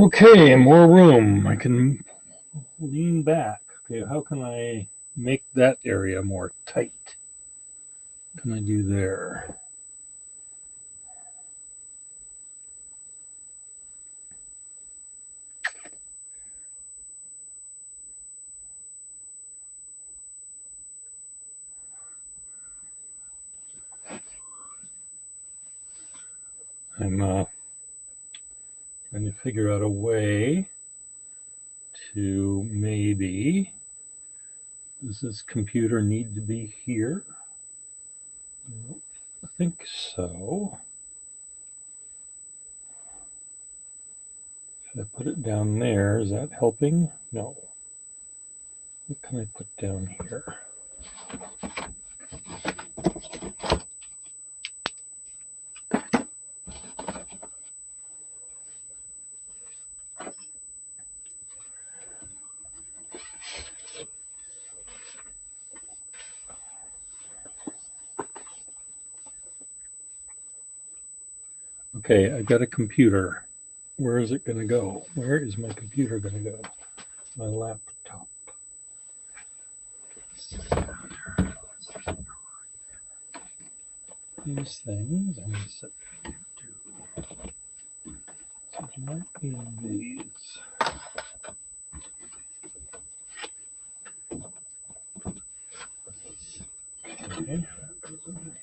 Okay, more room. I can lean back. Okay, how can I make that area more tight? What can I do there? I'm trying to figure out a way to maybe, does this computer need to be here? I think so. If I put it down there, is that helping? No. What can I put down here? Okay, I've got a computer. Where is it going to go? Where is my computer going to go? My laptop. These things, I'm going to set to. So it might be these. Okay, that goes over here.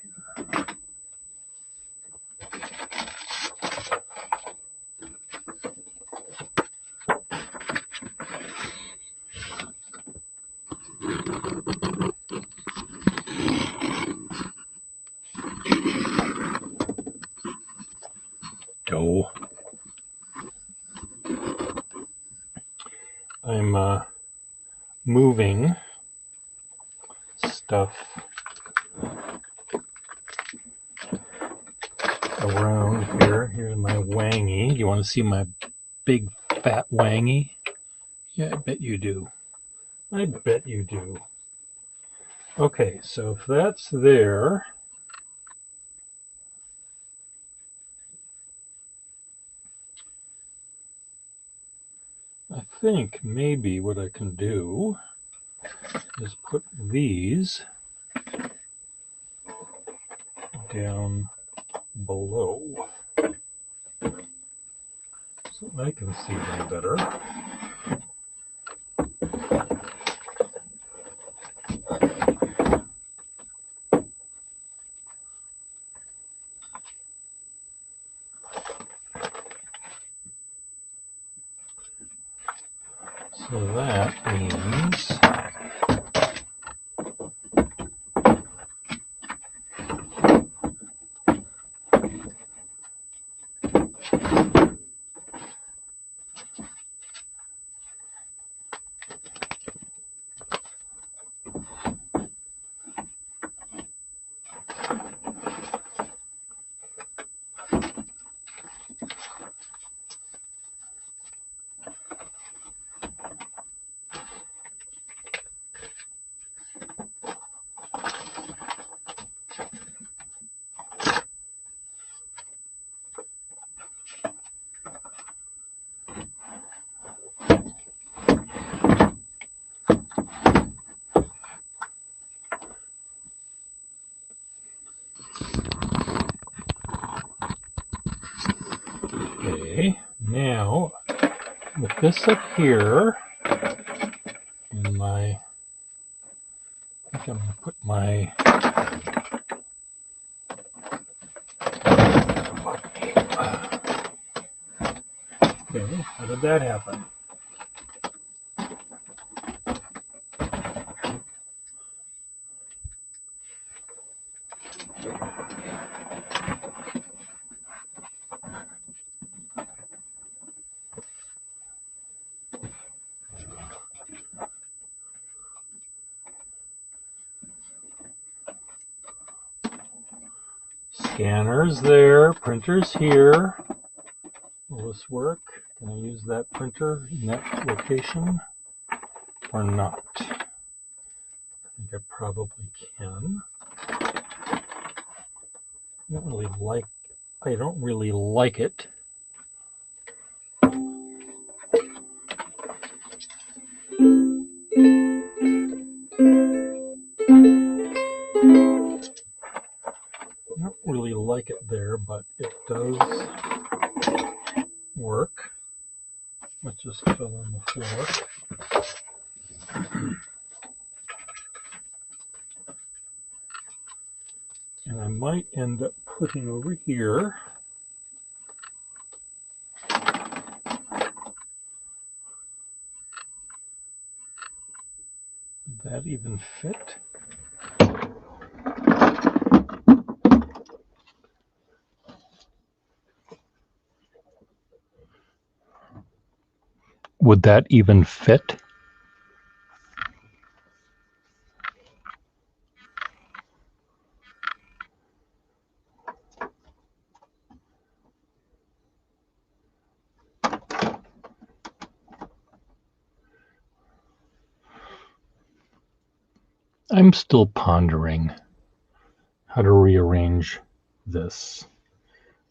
Go. I'm moving stuff around here. Here's my wangy. You want to see my big fat wangy? Yeah, I bet you do. I bet you do. Okay, so if that's there, I think maybe what I can do is put these down below so I can see them better. So that means okay, now with this up here in my, I think I'm going to put my okay, how did that happen? Scanner's there, printer's here. Will this work? Can I use that printer in that location or not? I think I probably can. I don't really like it. I don't really like it there, but it does work. Let's just fill in the floor. And I might end up putting over here would that even fit? Would that even fit? I'm still pondering how to rearrange this.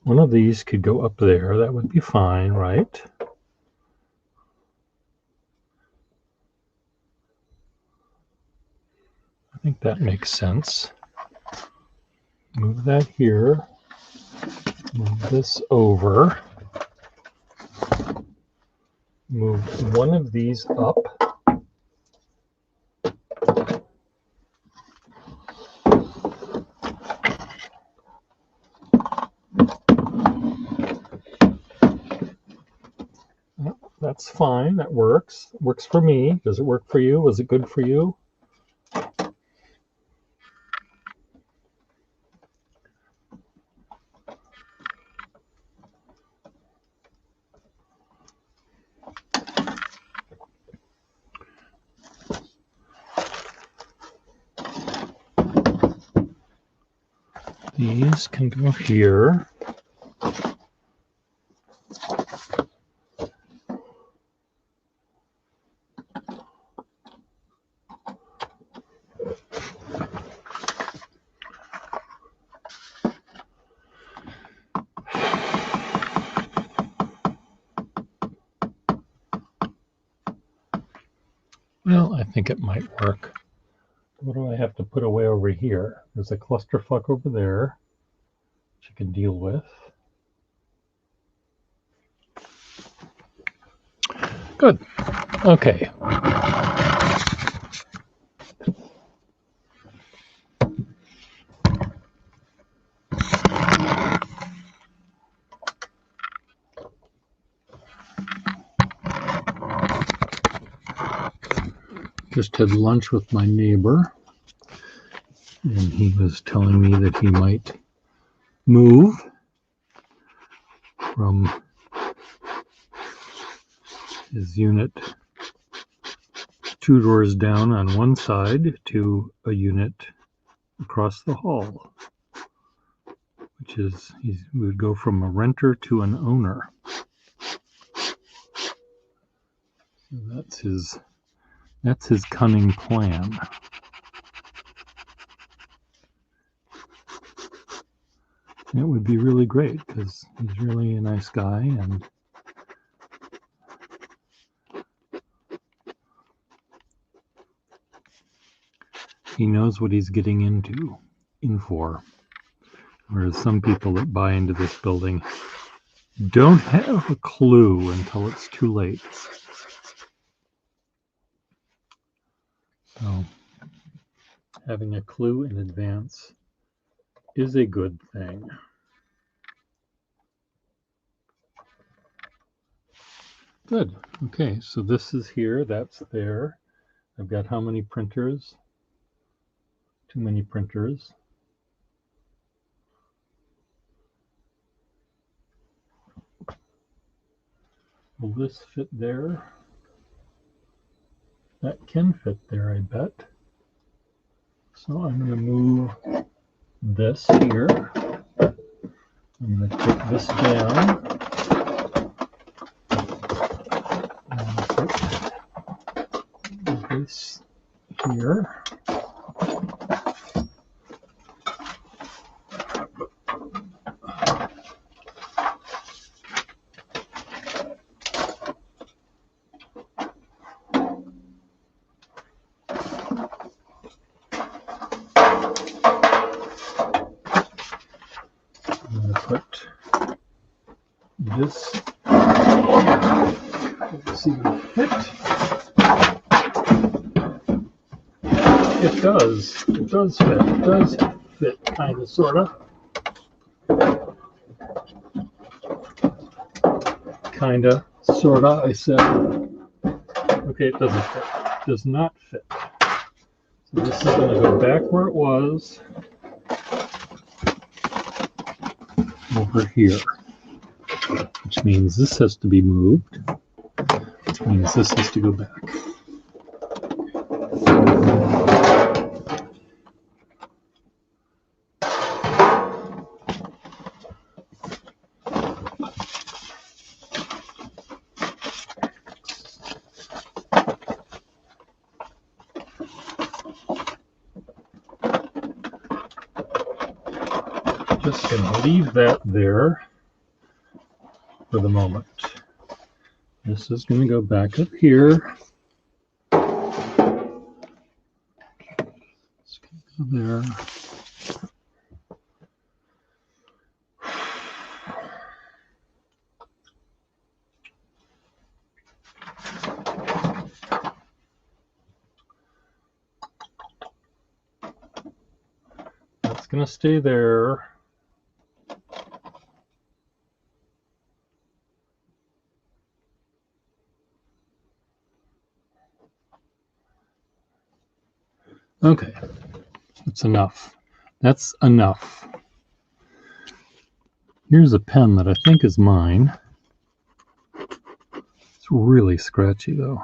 One of these could go up there. That would be fine, right? I think that makes sense. Move that here. Move this over. Move one of these up. That's fine. That works. Works for me. Does it work for you? Was it good for you? These can go here. Well, I think it might work. What do I have to put away over here? There's a clusterfuck over there, which I can deal with. Good. Okay. Just had lunch with my neighbor, and he was telling me that he might move from his unit 2 doors down on one side to a unit across the hall, which is he would go from a renter to an owner. So that's his cunning plan. And it would be really great because he's really a nice guy, and he knows what he's getting in for. Whereas some people that buy into this building don't have a clue until it's too late. So having a clue in advance is a good thing. Good. Okay, so this is here, that's there. I've got how many printers? Too many printers. Will this fit there? That can fit there, I bet. So I'm going to move this here. I'm going to take this down and put this here. put this here. Let's see if it'll fit. It does. It does fit. It does fit, kind of, sort of. Kind of, sort of, I said. Okay, it doesn't fit. It does not fit. So this is going to go back where it was. Over here. Which means this has to be moved. Which means this has to go back. Just going to leave that there for the moment. This is going to go back up here. It's going to go there. That's going to stay there. Okay, that's enough. That's enough. Here's a pen that I think is mine. It's really scratchy though.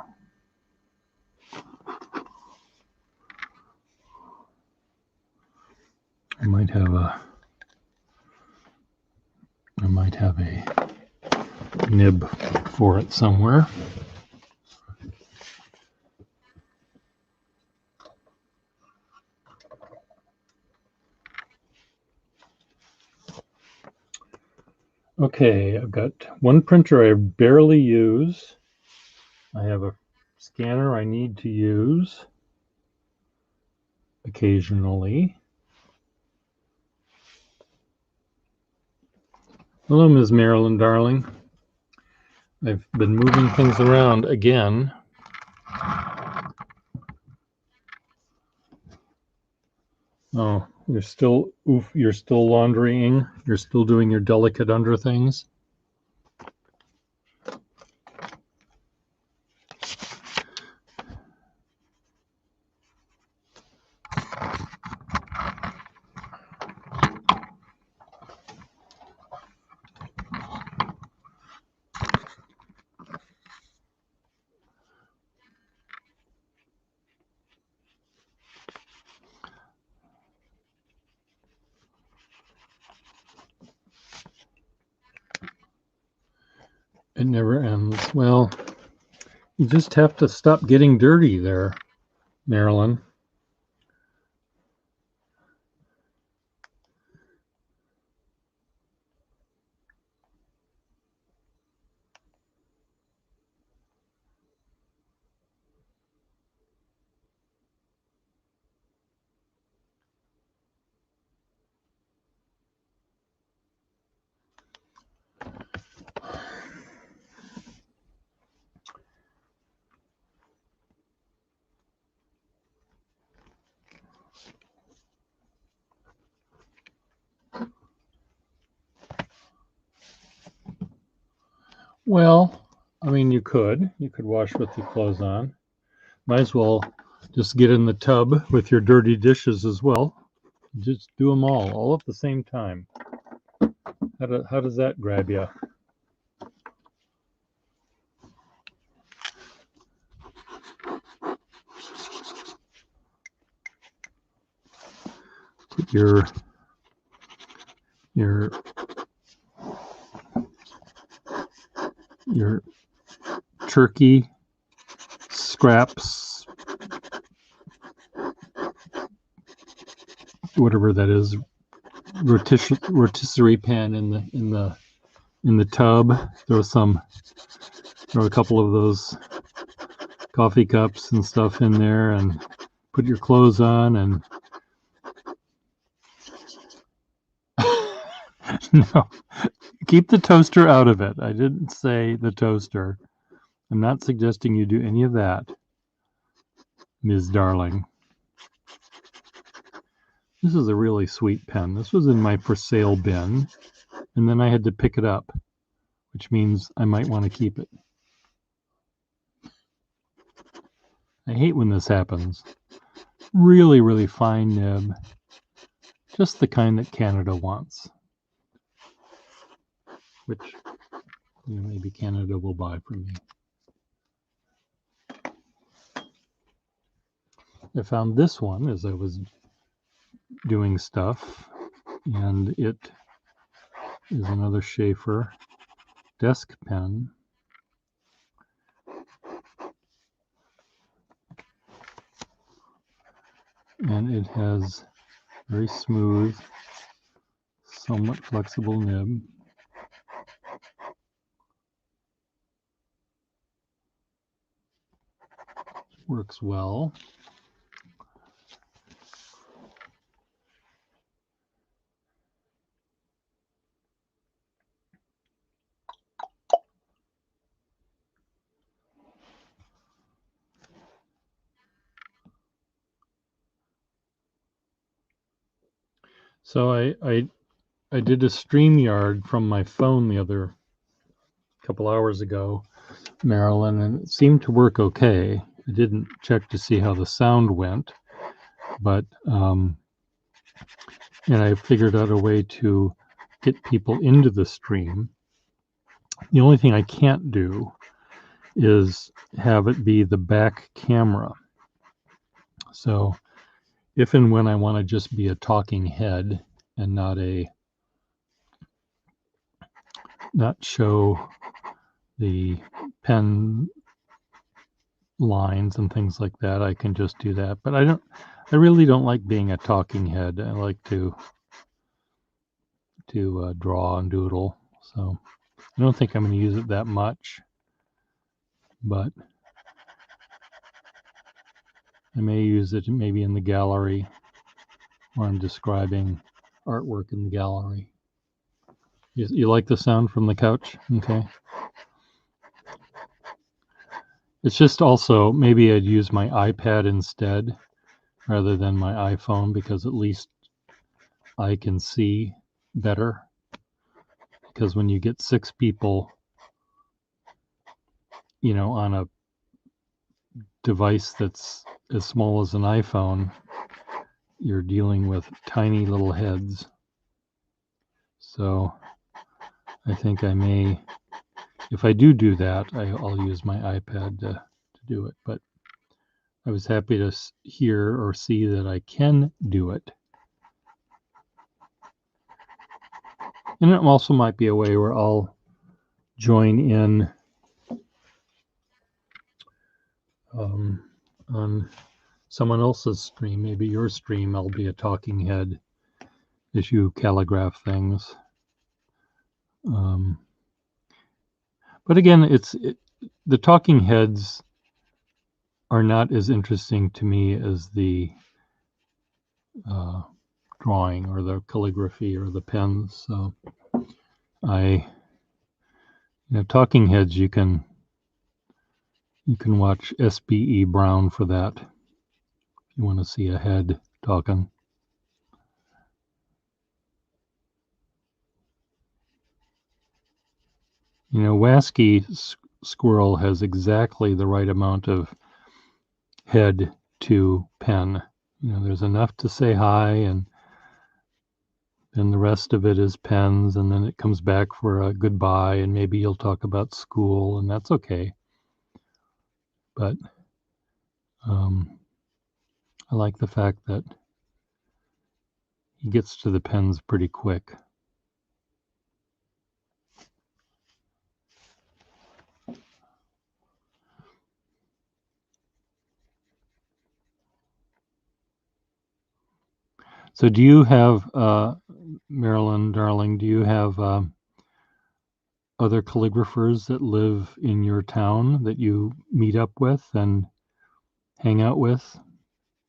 I might have a nib for it somewhere. Okay, I've got one printer I barely use. I have a scanner I need to use occasionally. Hello, Ms. Marilyn, darling. I've been moving things around again. Oh, you're still laundrying. You're still doing your delicate under things. It never ends. Well, you just have to stop getting dirty there, Marilyn. Well, I mean, you could wash with your clothes on. Might as well just get in the tub with your dirty dishes as well. Just do them all at the same time. How does that grab you? Put your turkey scraps, whatever that is, rotisserie pan in the tub. Throw a couple of those coffee cups and stuff in there, and put your clothes on, and No, keep the toaster out of it. I didn't say the toaster. I'm not suggesting you do any of that, Ms. Darling. This is a really sweet pen. This was in my for sale bin, and then I had to pick it up, which means I might want to keep it. I hate when this happens. Really, really fine nib. Just the kind that Canada wants. Which, maybe Canada will buy from me. I found this one as I was doing stuff, and it is another Sheaffer desk pen. And it has very smooth, somewhat flexible nib. Works well. So I did a StreamYard from my phone the other couple hours ago, Marilyn, and it seemed to work okay. I didn't check to see how the sound went, but and I figured out a way to get people into the stream. The only thing I can't do is have it be the back camera. So if and when I want to just be a talking head and not show the pen lines and things like that, I can just do that. But I really don't like being a talking head. I like to draw and doodle. So I don't think I'm going to use it that much, but I may use it maybe in the gallery where I'm describing artwork in the gallery. You like the sound from the couch? Okay. It's just also, maybe I'd use my iPad instead rather than my iPhone, because at least I can see better. Because when you get 6 people, on a device that's as small as an iPhone, you're dealing with tiny little heads. So I think I may, if I do that, I'll use my iPad to do it. But I was happy to hear or see that I can do it. And it also might be a way where I'll join in on someone else's stream, maybe your stream. I'll be a talking head as you calligraph things. But again, the talking heads are not as interesting to me as the drawing or the calligraphy or the pens. So talking heads, you can watch SBE Brown for that if you want to see a head talking. Wasky Squirrel has exactly the right amount of head to pen. There's enough to say hi, and then the rest of it is pens, and then it comes back for a goodbye, and maybe you'll talk about school, and that's okay. But I like the fact that he gets to the pens pretty quick. So do you have, Marilyn, darling, do you have other calligraphers that live in your town that you meet up with and hang out with?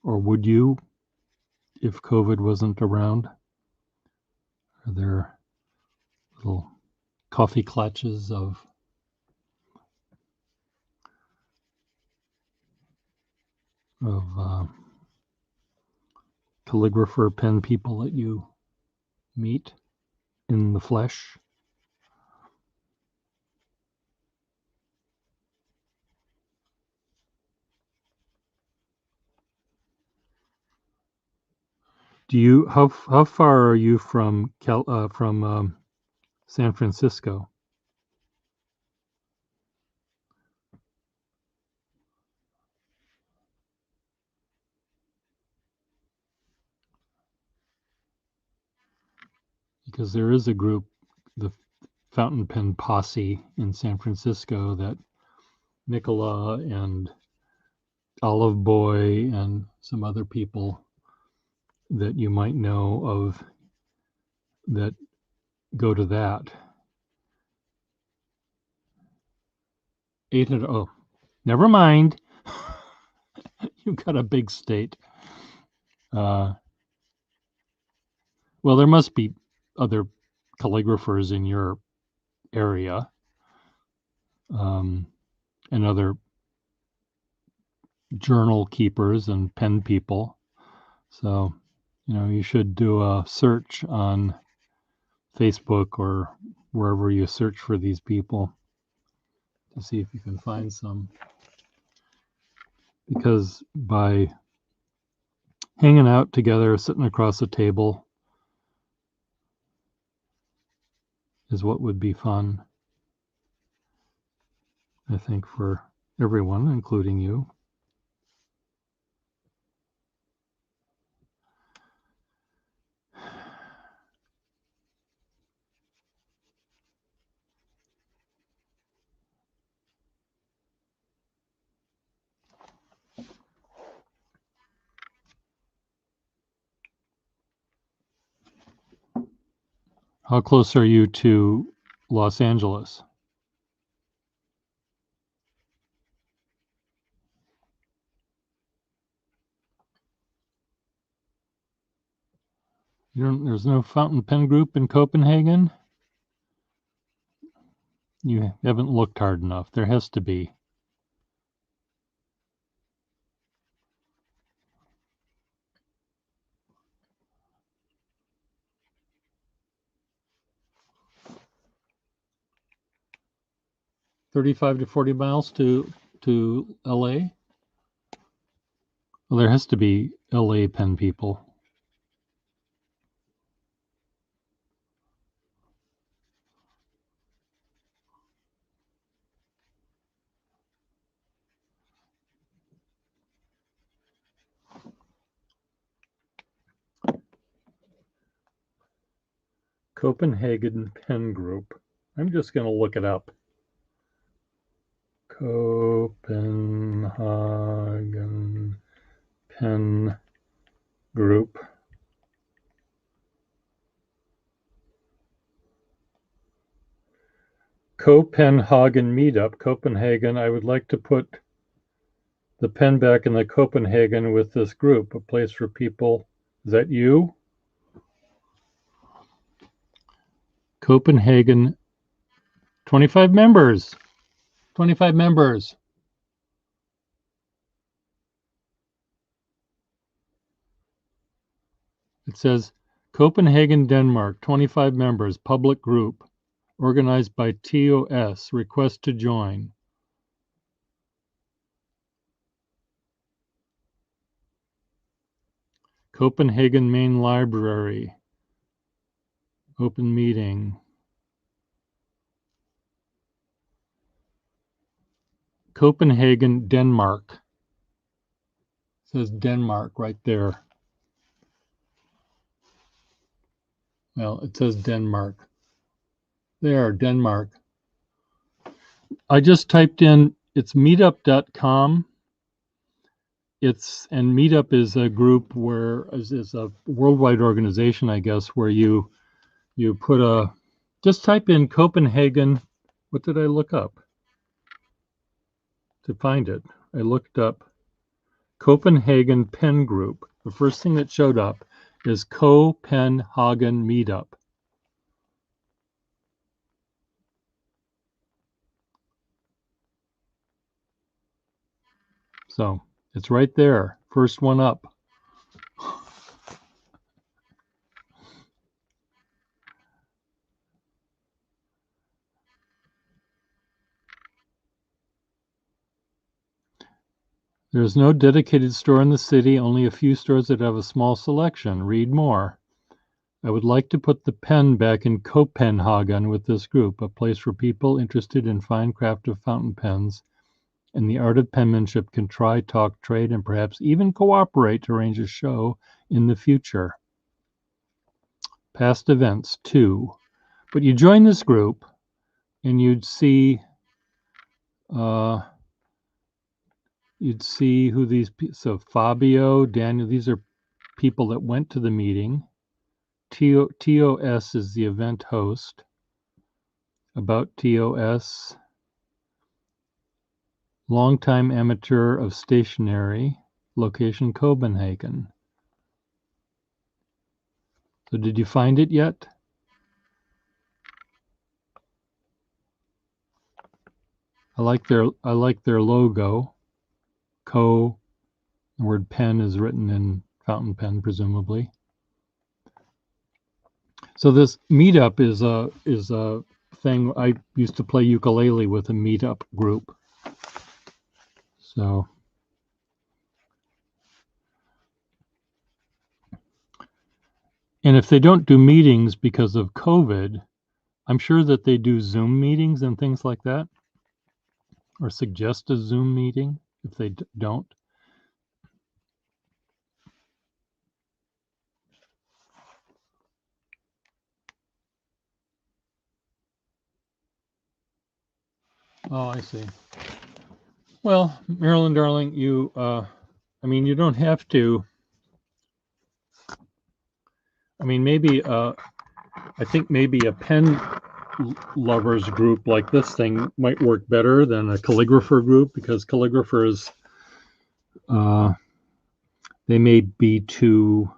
Or would you, if COVID wasn't around? Are there little coffee clutches of calligrapher pen people that you meet in the flesh. Do you how far are you from San Francisco? Because there is a group, the Fountain Pen Posse in San Francisco, that Nicola and Olive Boy and some other people that you might know of that go to that. 800. Oh, never mind. You've got a big state. Well, there must be other calligraphers in your area, and other journal keepers and pen people. So, you should do a search on Facebook or wherever you search for these people to see if you can find some. Because by hanging out together, sitting across a table is what would be fun, I think, for everyone, including you. How close are you to Los Angeles? There's no fountain pen group in Copenhagen? You haven't looked hard enough. There has to be. $35 to $40 miles to LA? Well, there has to be LA pen people. Copenhagen Pen Group. I'm just going to look it up. Copenhagen Pen Group. Copenhagen Meetup, Copenhagen. I would like to put the pen back in the Copenhagen with this group, a place for people. Is that you? Copenhagen, 25 members. 25 members. It says Copenhagen, Denmark, 25 members, public group, organized by TOS, request to join. Copenhagen Main Library, open meeting. Copenhagen, Denmark. It says Denmark right there. Well, it says Denmark. There, Denmark. I just typed in, it's meetup.com. And Meetup is a group where is a worldwide organization, I guess, where you put just type in Copenhagen. What did I look up to find it? I looked up Copenhagen Pen Group. The first thing that showed up is Copenhagen Meetup. So it's right there. First one up. There's no dedicated store in the city, only a few stores that have a small selection. Read more. I would like to put the pen back in Copenhagen with this group, a place for people interested in fine craft of fountain pens and the art of penmanship can try, talk, trade, and perhaps even cooperate to arrange a show in the future. Past events, 2. But you join this group and you'd see who these so Fabio, Daniel, these are people that went to the meeting. TOS is the event host. About TOS, longtime amateur of stationery, location Copenhagen. So did you find it yet? I like their logo. The word pen is written in fountain pen, presumably. So this meetup is a thing. I used to play ukulele with a meetup group. So, and if they don't do meetings because of COVID, I'm sure that they do Zoom meetings and things like that, or suggest a Zoom meeting if they don't. Oh, I see. Well, Marilyn, darling, you don't have to. I mean, maybe I think maybe a pen lovers group like this thing might work better than a calligrapher group because calligraphers they may be too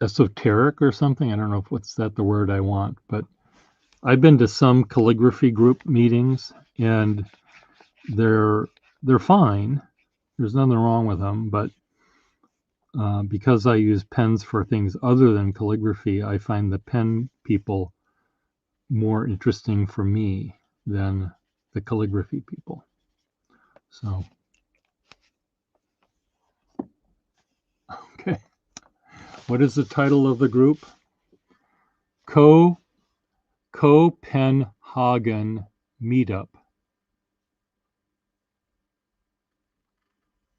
esoteric or something. I don't know if what's that the word I want, but I've been to some calligraphy group meetings and they're fine. There's nothing wrong with them, but because I use pens for things other than calligraphy, I find the pen people more interesting for me than the calligraphy people. So, okay. What is the title of the group? Copenhagen Meetup.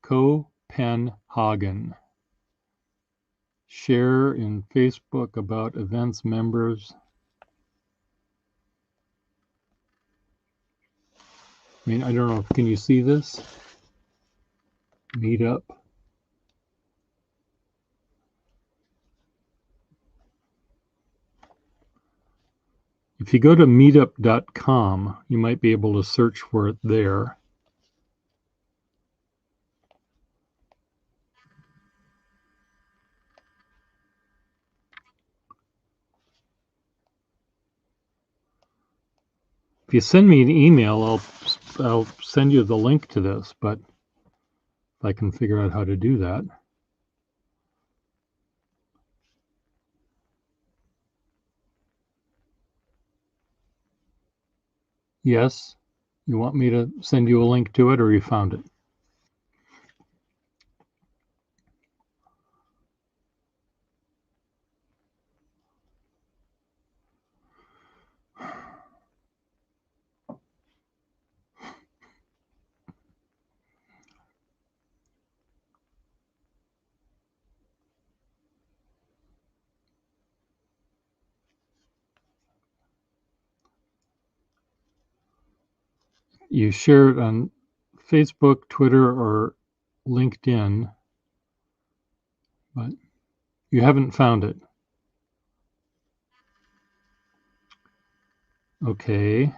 Copenhagen. Share in Facebook about events members. I mean, I don't know. Can you see this? Meetup. If you go to meetup.com, you might be able to search for it there. If you send me an email, I'll send you the link to this, but if I can figure out how to do that. Yes? You want me to send you a link to it, or you found it? You share it on Facebook, Twitter, or LinkedIn, but you haven't found it. Okay.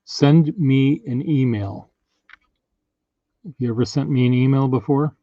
Send me an email. Have you ever sent me an email before?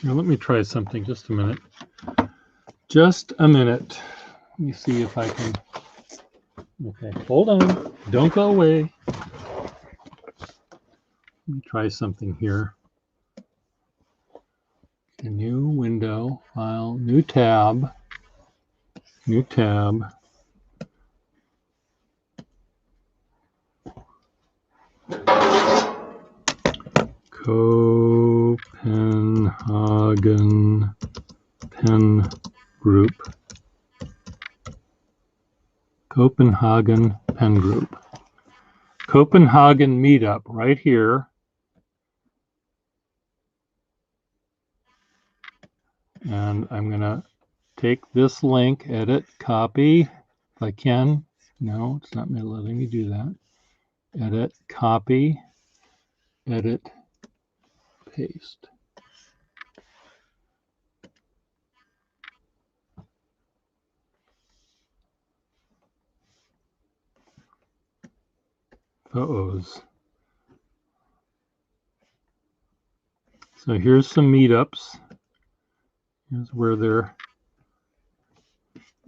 Now let me try something. Just a minute. Just a minute. Let me see if I can. Okay, hold on. Don't go away. Let me try something here. A new window, file, new tab. New tab. Copenhagen Pen Group. Copenhagen Pen Group. Copenhagen meetup right here. And I'm going to take this link, edit, copy, if I can. No, it's not letting me do that. Edit, copy, edit, paste. Photos. So here's some meetups. Here's where they're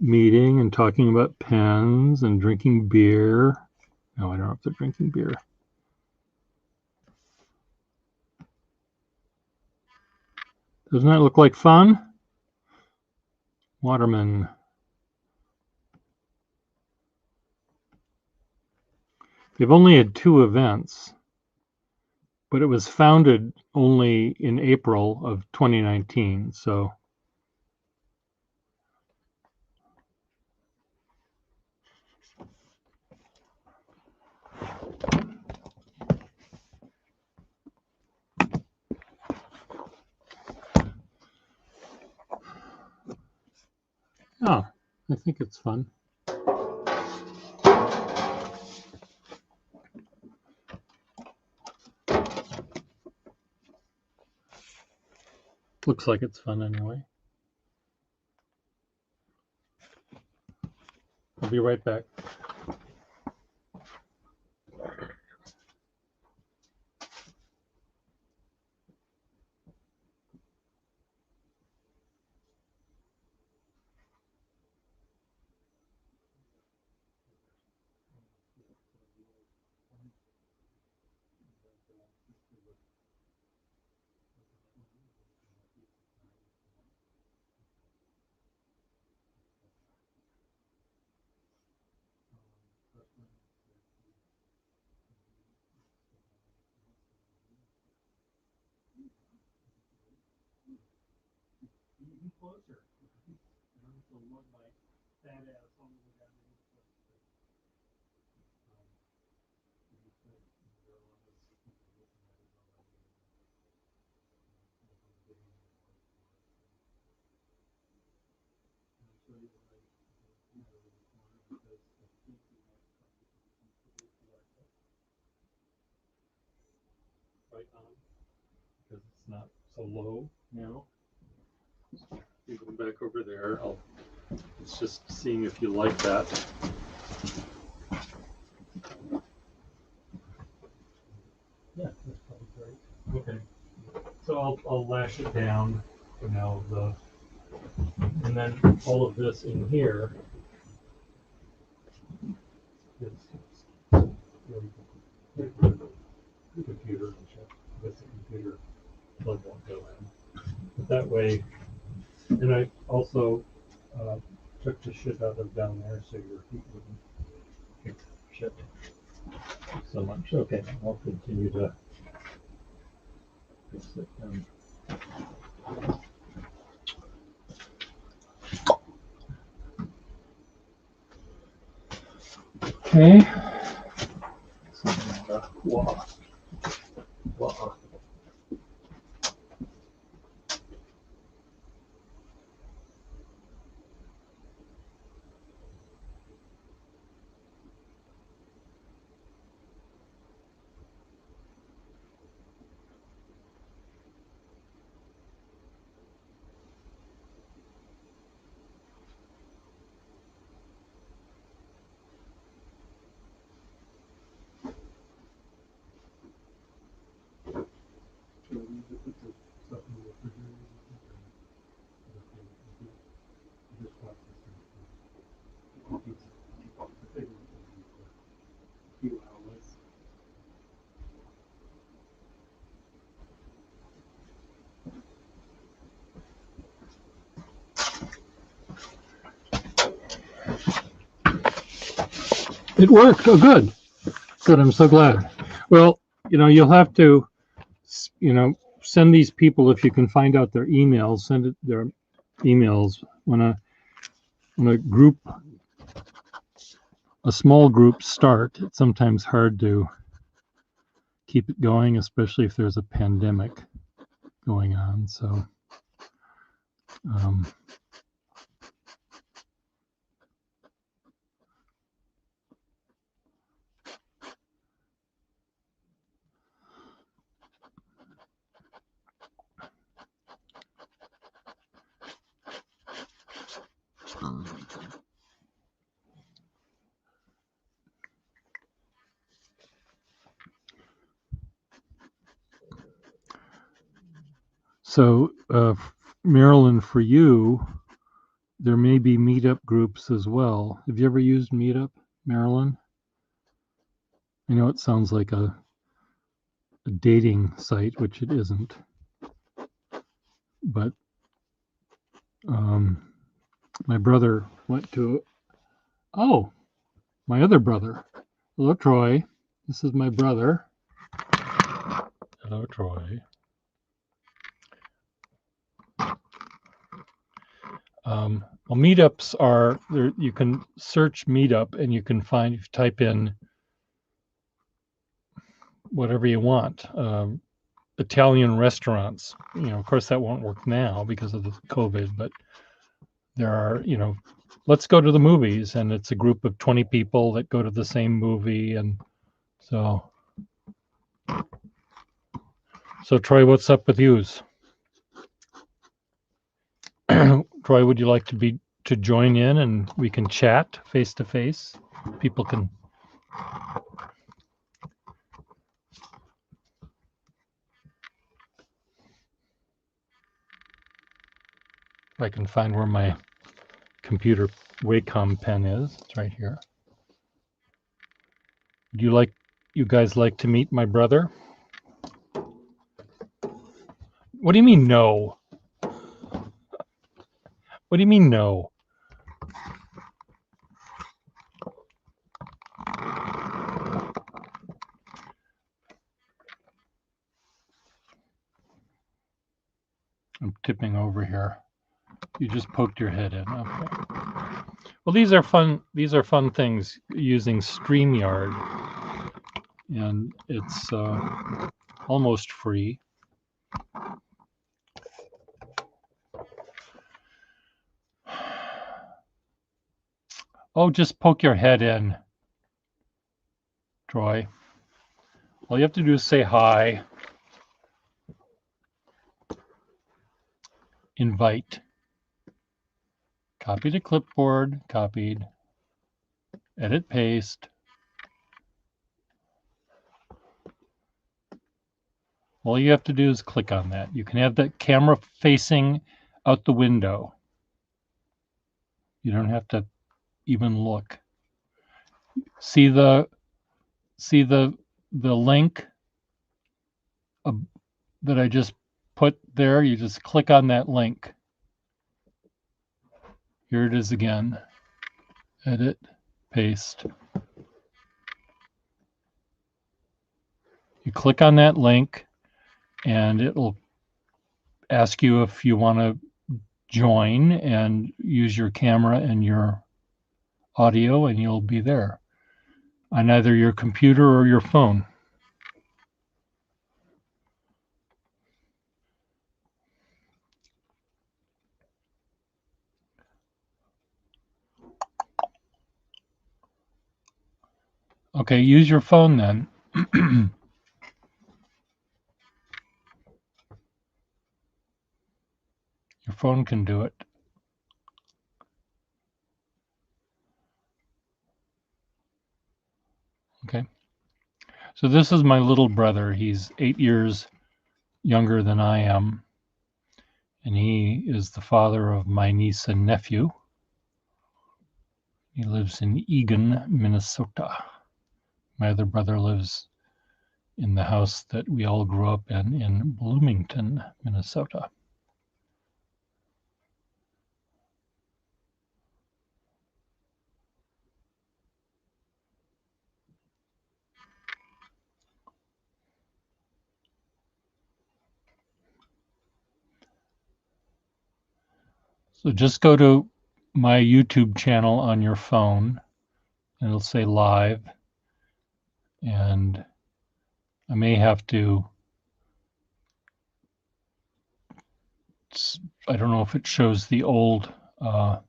meeting and talking about pens and drinking beer. No, I don't know if they're drinking beer. Doesn't that look like fun? Waterman. They've only had 2 events, but it was founded only in April of 2019. So oh, I think it's fun. Looks like it's fun anyway. I'll be right back. Right on, because it's not so low now. You go back over there. It's just seeing if you like that. Yeah, that's probably great. Okay, so I'll lash it down for now. And then all of this in here is computer and shit. That's the computer plug won't go in. But that way, and I also took the shit out of down there so your feet wouldn't get shit so much. Okay, I'll continue to fix it. Okay. Wow. Wow. It worked. Oh, good. Good. I'm so glad. Well, you'll have to, send these people, if you can find out their emails, send it their emails when a small group start. It's sometimes hard to keep it going, especially if there's a pandemic going on. So, um, Marilyn, for you, there may be meetup groups as well. Have you ever used Meetup, Marilyn? I know it sounds like a dating site, which it isn't, but my brother went to. Oh, my other brother. Hello, Troy. This is my brother. Hello, Troy. Well, meetups are there. You can search Meetup, and you can find. If you type in whatever you want, Italian restaurants. Of course, that won't work now because of the COVID. But there are, let's go to the movies, and it's a group of 20 people that go to the same movie, and so. So, Troy, what's up with yous? Troy, would you like to join in and we can chat face to face? People can. If I can find where my computer Wacom pen is, it's right here. Would you guys like to meet my brother? What do you mean no? What do you mean no? I'm tipping over here. You just poked your head in. Okay. Well, these are fun. These are fun things using StreamYard, and it's almost free. Oh, just poke your head in, Troy. All you have to do is say hi. Invite. Copy to clipboard. Copied. Edit, paste. All you have to do is click on that. You can have the camera facing out the window. You don't have to even look. See the link that I just put there? You just click on that link. Here it is again. Edit, paste. You click on that link and it'll ask you if you want to join and use your camera and your audio, and you'll be there on either your computer or your phone. Okay, use your phone then. Your phone can do it. Okay. So this is my little brother. He's 8 years younger than I am. And he is the father of my niece and nephew. He lives in Eagan, Minnesota. My other brother lives in the house that we all grew up in Bloomington, Minnesota. So just go to my YouTube channel on your phone, and it'll say live. And I may have to, I don't know if it shows the old, if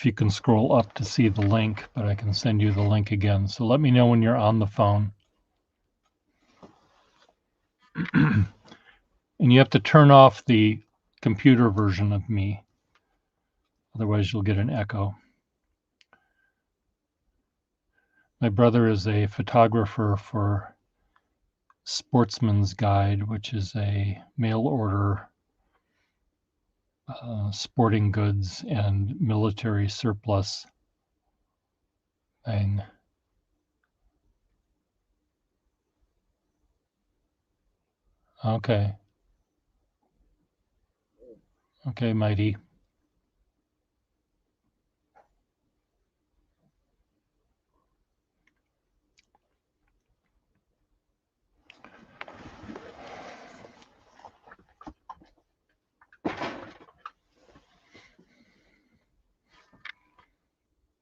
you can scroll up to see the link, but I can send you the link again. So let me know when you're on the phone. And you have to turn off the computer version of me. Otherwise, you'll get an echo. My brother is a photographer for Sportsman's Guide, which is a mail order sporting goods and military surplus thing. Okay. Okay, Mighty.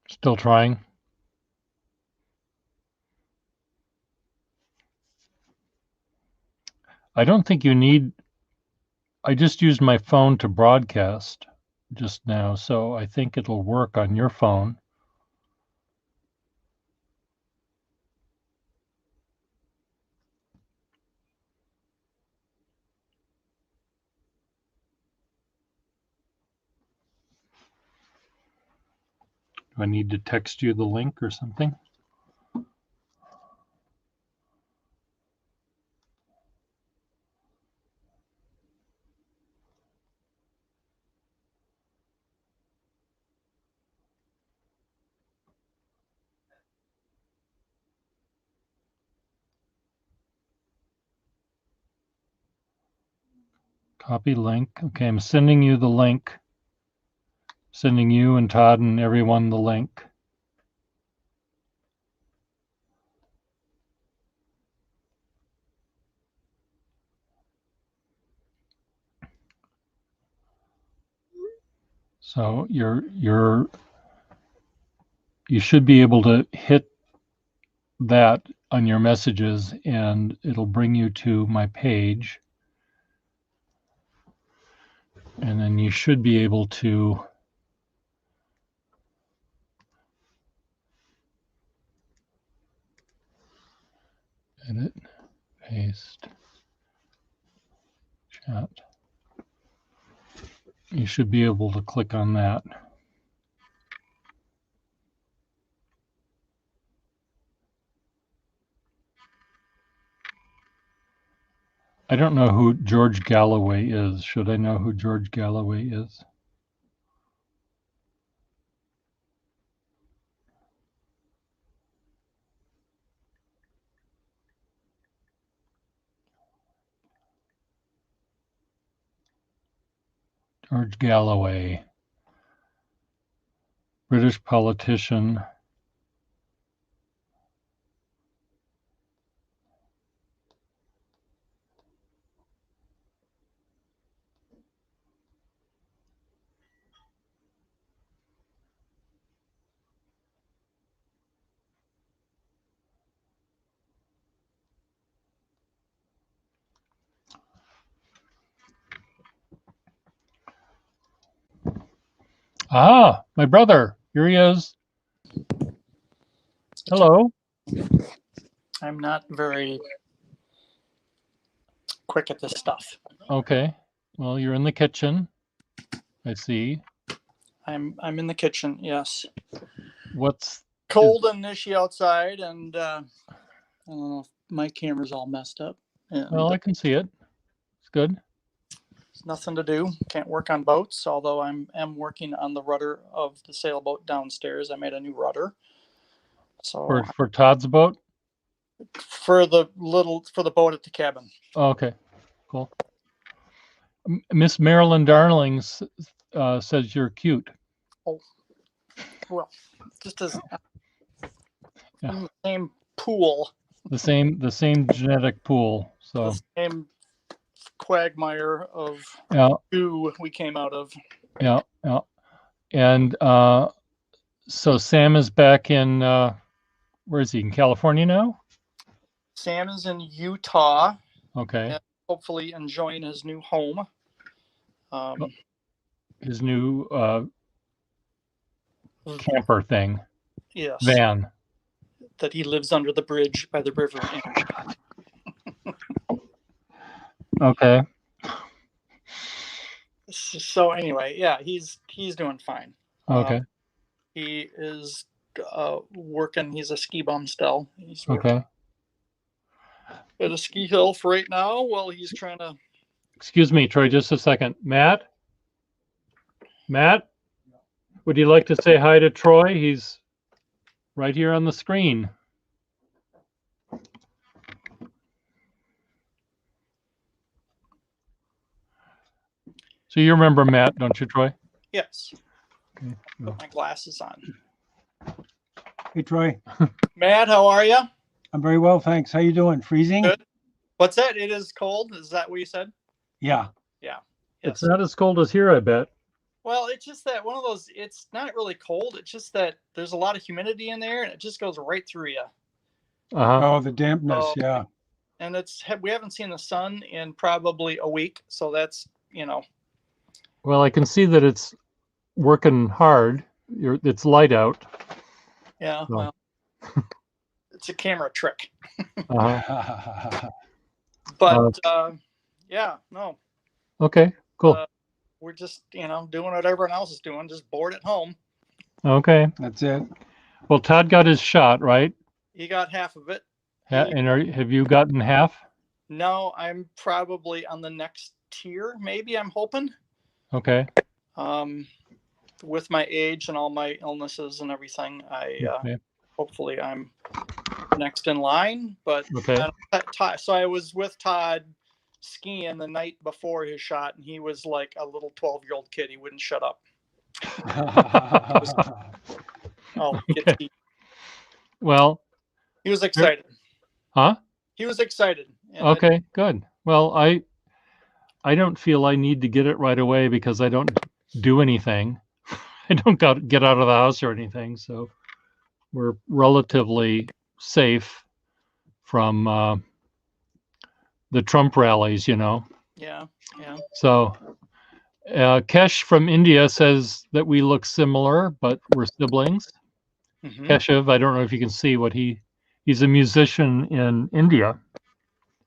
Still trying? I don't think you need, I just used my phone to broadcast just now, so I think it'll work on your phone. Do I need to text you the link or something? Copy link. Okay, I'm sending you the link. Sending you and Todd and everyone the link. So you should be able to hit that on your messages and it'll bring you to my page. And then you should be able to edit, paste, chat. You should be able to click on that. I don't know who George Galloway is. Should I know who George Galloway is? George Galloway, British politician. Ah, my brother. Here he is. Hello. I'm not very quick at this stuff. Okay. Well, you're in the kitchen. I see. I'm in the kitchen. Yes. What's Cold and ishy outside, and I don't know if my camera's all messed up. And well, I can see it. It's good. there's nothing to do. Can't work on boats, although am working on the rudder of the sailboat downstairs. I made a new rudder. So For Todd's boat? for the boat at the cabin. Oh, okay. Cool. Miss Marilyn Darlings says you're cute. Oh, well, just as Yeah. in the same pool. The same genetic pool. So The same quagmire of Yeah, goo we came out of. yeah, yeah. And so Sam is back in where is he? In California now? Sam is in Utah, Okay. and hopefully enjoying his new home. His new camper thing. Yes, Van. that he lives under the bridge by the river. Okay. So anyway, yeah, he's doing fine. Okay. He is working. He's a ski bum still. He's Okay. at a ski hill for right now while he's trying to. Excuse me, Troy, just a second. Matt? Matt? Would you like to say hi to Troy? He's right here on the screen. So you remember Matt, don't you, Troy? Yes. Okay. Put my glasses on. Hey, Troy. Matt, how are you? I'm very well, thanks. How you doing? Freezing? Good. What's that? It is cold. Is that what you said? Yeah. Yeah. It's Yes. not as cold as here, I bet. Well, it's just that one of those. It's not really cold. It's just that there's a lot of humidity in there, and it just goes right through you. Uh-huh. Oh, the dampness. Oh. Yeah. And we haven't seen the sun in probably a week, so that's Well, I can see that it's working hard. It's light out. yeah. No. Well, it's a camera trick. Uh-huh. But yeah, no, Okay, cool. we're just doing what everyone else is doing, just bored at home. Okay. That's it. Well, Todd got his shot, right? He got half of it. And have you gotten half? No, I'm probably on the next tier. Maybe I'm hoping. Okay. With my age and all my illnesses and everything, Okay. hopefully I'm next in line. But Okay. so I was with Todd skiing the night before his shot, and he was like a little 12-year-old kid. He wouldn't shut up. Oh, Okay. Well, he was excited. huh? He was excited. And Okay, good. Well, I don't feel I need to get it right away because I don't do anything. I don't get out of the house or anything, so we're relatively safe from the Trump rallies, Yeah. So Kesh from India says that we look similar, but we're siblings. Mhm. Keshav, I don't know if you can see what he's a musician in India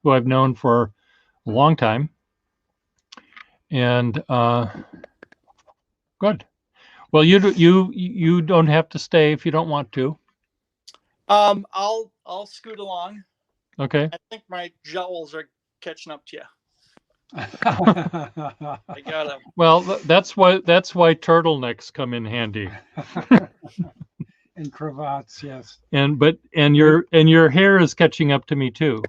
who I've known for a long time. And good. Well, you don't have to stay if you don't want to. I'll scoot along. Okay. I think my jowls are catching up to you. I gotta. Well, that's why turtlenecks come in handy. And cravats, yes. And your hair is catching up to me too.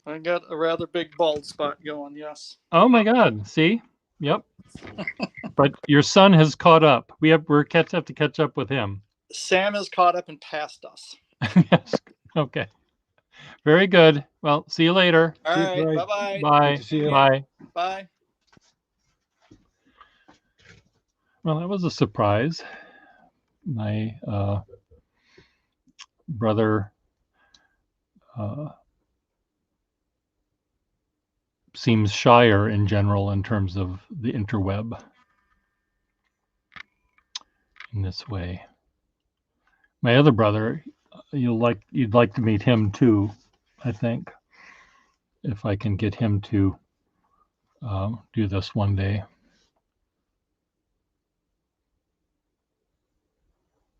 I got a rather big bald spot going. Yes. Oh my God! See, yep. But your son has caught up. We have to catch up with him. Sam has caught up and passed us. Yes. Okay. Very good. Well, see you later. All See you, right. Troy. Bye-bye. Bye. Good to see you. Bye. Bye. Well, that was a surprise. My brother seems shyer in general in terms of the interweb in this way. My other brother, you'd like to meet him too, I think, if I can get him to do this one day.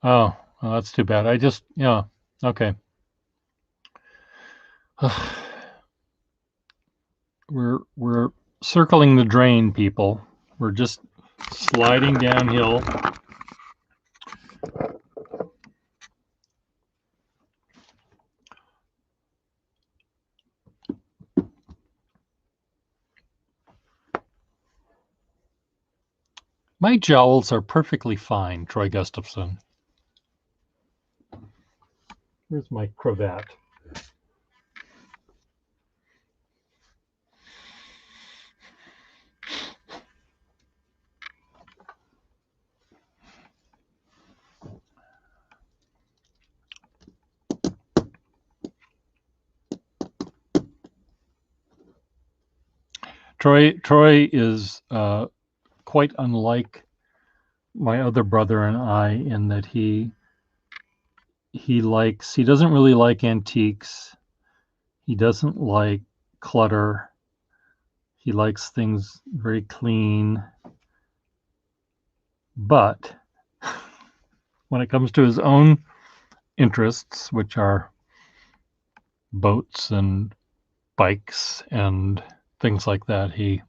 Oh, well, that's too bad. Okay. We're circling the drain, people. We're just sliding downhill. My jowls are perfectly fine, Troy Gustafson. Here's my cravat. Troy is quite unlike my other brother and I in that he doesn't really like antiques. He doesn't like clutter. He likes things very clean. But when it comes to his own interests, which are boats and bikes and things like that, he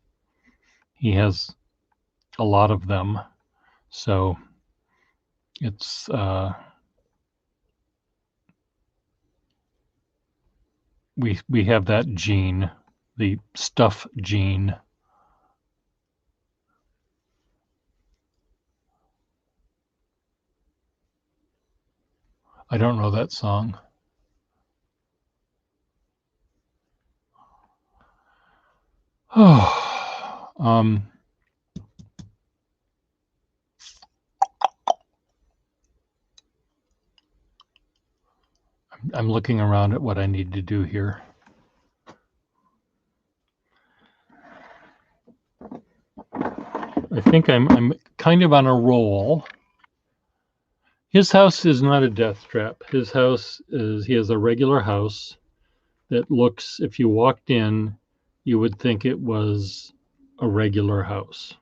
has a lot of them. So it's we have that gene, the stuff gene. I don't know that song. Oh, I'm looking around at what I need to do here. I think I'm kind of on a roll. His house is not a death trap. His house is, he has a regular house that looks, if you walked in, you would think it was a regular house.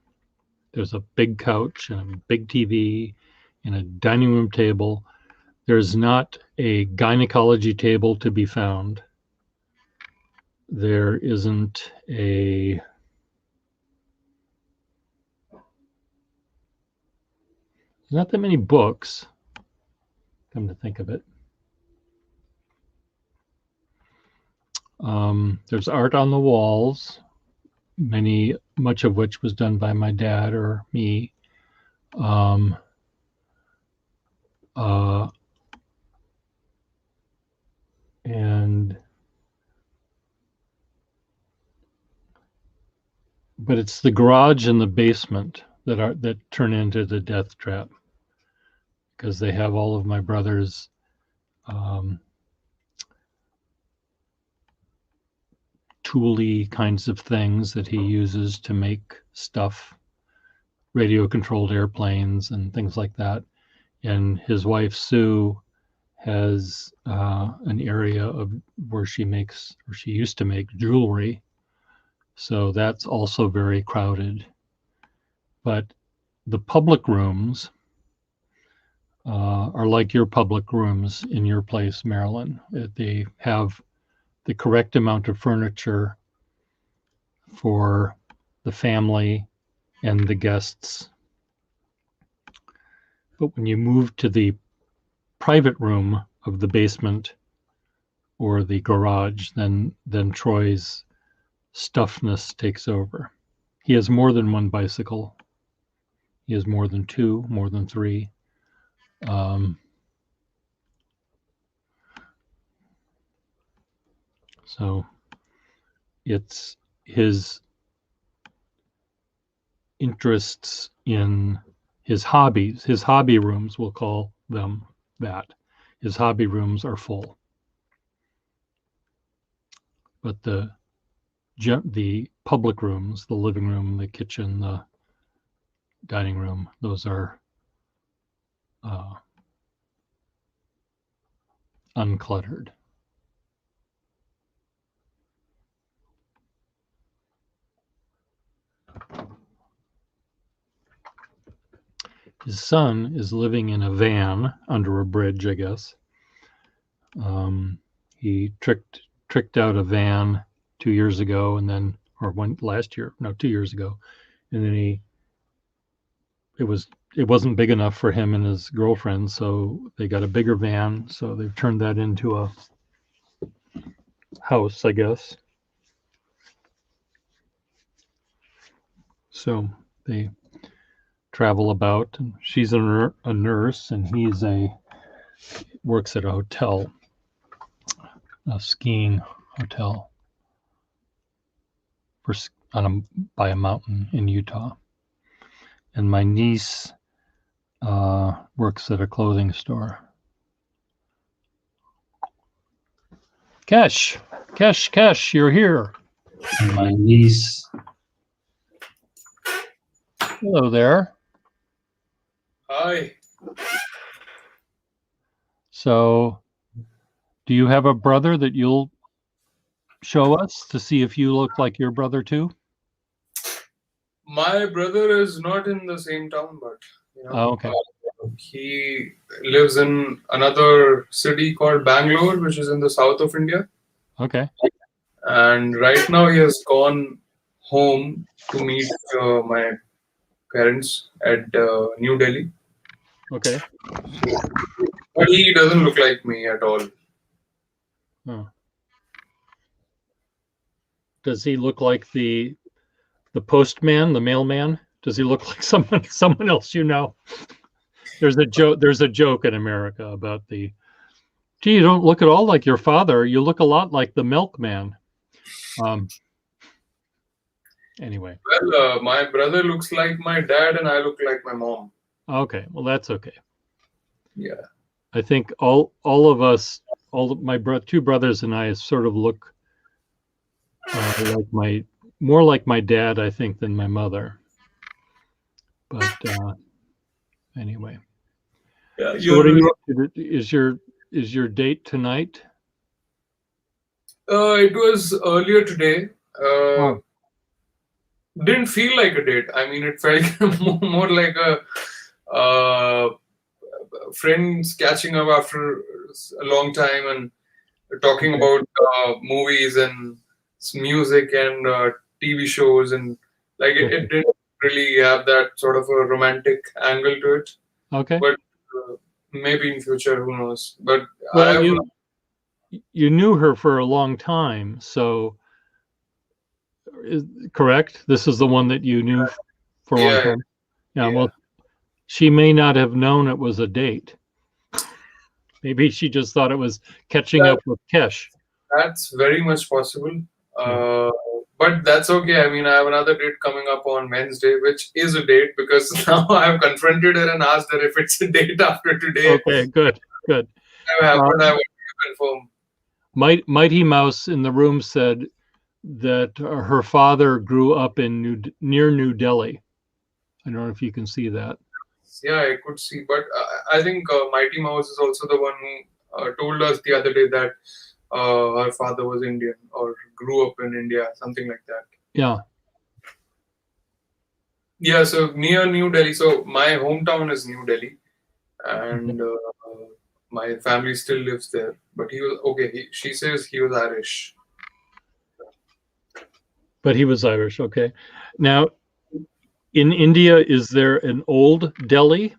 There's a big couch and a big TV and a dining room table. There's not a gynecology table to be found. There isn't a not that many books, come to think of it. There's art on the walls, much of which was done by my dad or me. But it's the garage and the basement that turn into the death trap, because they have all of my brother's tooly kinds of things that he uses to make stuff, radio controlled airplanes and things like that. And his wife Sue has an area of where she used to make jewelry. So that's also very crowded. But the public rooms are like your public rooms in your place, Marilyn. They have the correct amount of furniture for the family and the guests. But when you move to the private room of the basement or the garage, then Troy's stuffness takes over. He has more than one bicycle. He has more than two, more than three. So it's his interests in his hobbies, his hobby rooms, we'll call them that. His hobby rooms are full. But the public rooms, the living room, the kitchen, the dining room, those are uncluttered. His son is living in a van under a bridge, I guess. He tricked out a van 2 years ago, and then, or 2 years ago, and then it wasn't big enough for him and his girlfriend, so they got a bigger van. So they've turned that into a house, I guess. So they travel about, and she's a nurse, and he's works at a hotel, a skiing hotel by a mountain in Utah. And my niece works at a clothing store. Cash, you're here. And my niece Hello there. Hi. So, do you have a brother that you'll show us to see if you look like your brother too? My brother is not in the same town, but Oh, okay. he lives in another city called Bangalore, which is in the south of India. Okay. And right now he has gone home to meet my parents at New Delhi. Okay. But he doesn't look like me at all. Oh. Does he look like the postman, the mailman? Does he look like someone else you know? There's a joke in America about gee, you don't look at all like your father. You look a lot like the milkman. Anyway. Well, my brother looks like my dad and I look like my mom. Okay. Well, that's okay. Yeah. I think all of us, my two brothers and I, sort of look more like my dad, I think, than my mother. But anyway. Yeah. So what are you up to? Is your date tonight? It was earlier today. Didn't feel like a date. I mean, it felt more like a friends catching up after a long time and talking about movies and music and TV shows, and like it didn't really have that sort of a romantic angle to it. Okay. But maybe in future, who knows? But well, you knew her for a long time, so correct? This is the one that you knew for a long time. Yeah. Well, she may not have known it was a date. Maybe she just thought it was catching up with Kesh. That's very much possible. But that's okay. I mean, I have another date coming up on Wednesday, which is a date because now I have confronted her and asked her if it's a date after today. Okay, good. I want to confirm. Mighty Mouse in the room said that her father grew up in near New Delhi. I don't know if you can see that. Yeah, I could see, but I think Mighty Mouse is also the one who told us the other day that her father was Indian or grew up in India, something like that. Yeah. Yeah, so near New Delhi. So my hometown is New Delhi, and my family still lives there. But he was okay. She says he was Irish. But he was Irish. Okay. Now, in India, is there an old Delhi?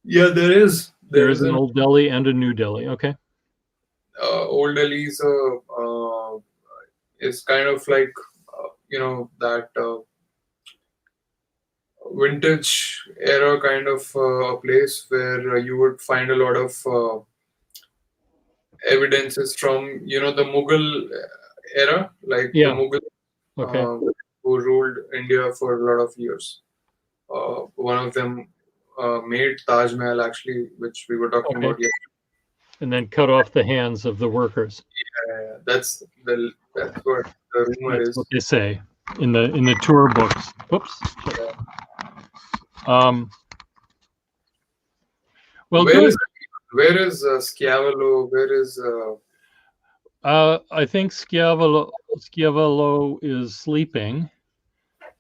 Yeah, there is. There is an old Delhi and a new Delhi. Okay. Old Delhi is kind of like that vintage era kind of a place where you would find a lot of evidences from the Mughal era, like the Mughal who ruled India for a lot of years. One of them made Taj Mahal, actually, which we were talking about yesterday. And then cut off the hands of the workers. Yeah, that's what the rumor is. What they say in the tour books. Whoops. Well, where is Schiavolo? Where is? I think Schiavolo is sleeping,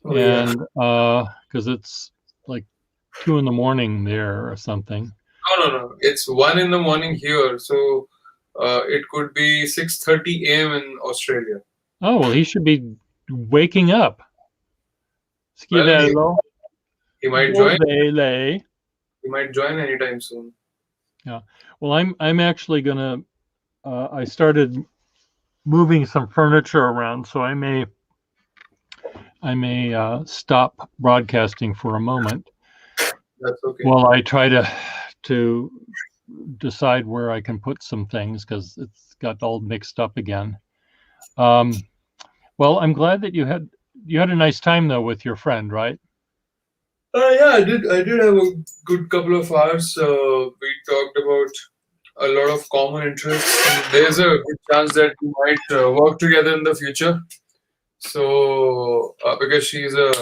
and because it's like 2 a.m. there or something. No. It's 1 a.m. here, so it could be 6:30 a.m. in Australia. Oh well, he should be waking up. Schiavolo. Well, he might join. He might join anytime soon. Yeah. Well, I'm actually gonna. I started moving some furniture around, so I may stop broadcasting for a moment. That's okay. Well, I try to decide where I can put some things because it's got all mixed up again. Well, I'm glad that you had a nice time though with your friend, right? Yeah, I did have a good couple of hours. We talked about a lot of common interests. And there's a good chance that we might work together in the future. So, because she's a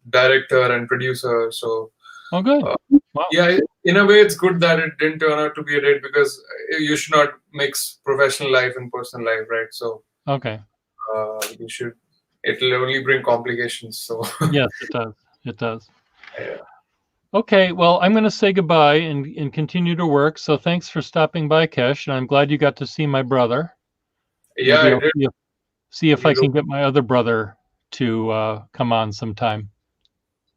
director and producer. So Oh, good. Uh, Wow. yeah, in a way, it's good that it didn't turn out to be a date, because you should not mix professional life and personal life, right? So Okay. you should. It'll only bring complications. So Yes, it does. It does. yeah. Okay. Well, I'm going to say goodbye and continue to work. So thanks for stopping by, Kesh. And I'm glad you got to see my brother. Yeah, Maybe I I'll did. see if I You know- can get my other brother to come on sometime.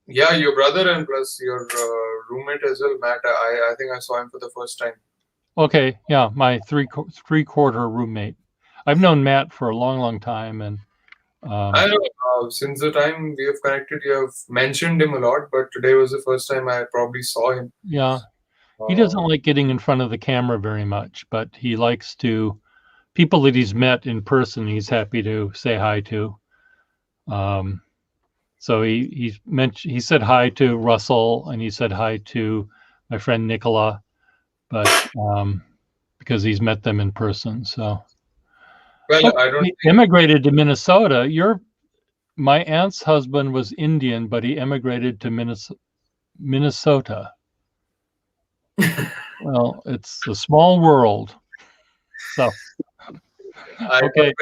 Yeah, your brother and plus your roommate as well, Matt. I think I saw him for the first time. Okay. Yeah. My three-quarter roommate. I've known Matt for a long, long time. And I know since the time we have connected, you have mentioned him a lot, but today was the first time I probably saw him. yeah, he doesn't like getting in front of the camera very much, but he likes to, people that he's met in person, he's happy to say hi to. So he said hi to Russell, and he said hi to my friend Nicola, but because he's met them in person. So Well, I don't. he immigrated to Minnesota. My aunt's husband was Indian, but he immigrated to Minnesota. Well, it's a small world. So okay.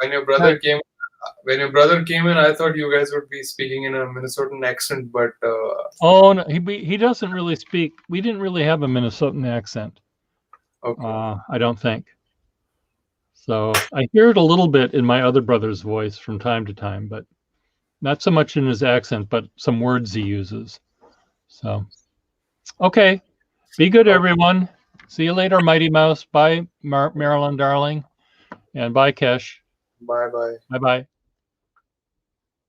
When your brother came, in, I thought you guys would be speaking in a Minnesotan accent, but Oh no, he doesn't really speak. We didn't really have a Minnesotan accent. okay. I don't think. So I hear it a little bit in my other brother's voice from time to time, but not so much in his accent, but some words he uses. So, okay. Be good, everyone. See you later, Mighty Mouse. Bye, Marilyn, darling. And bye, Kesh. Bye bye. Bye-bye.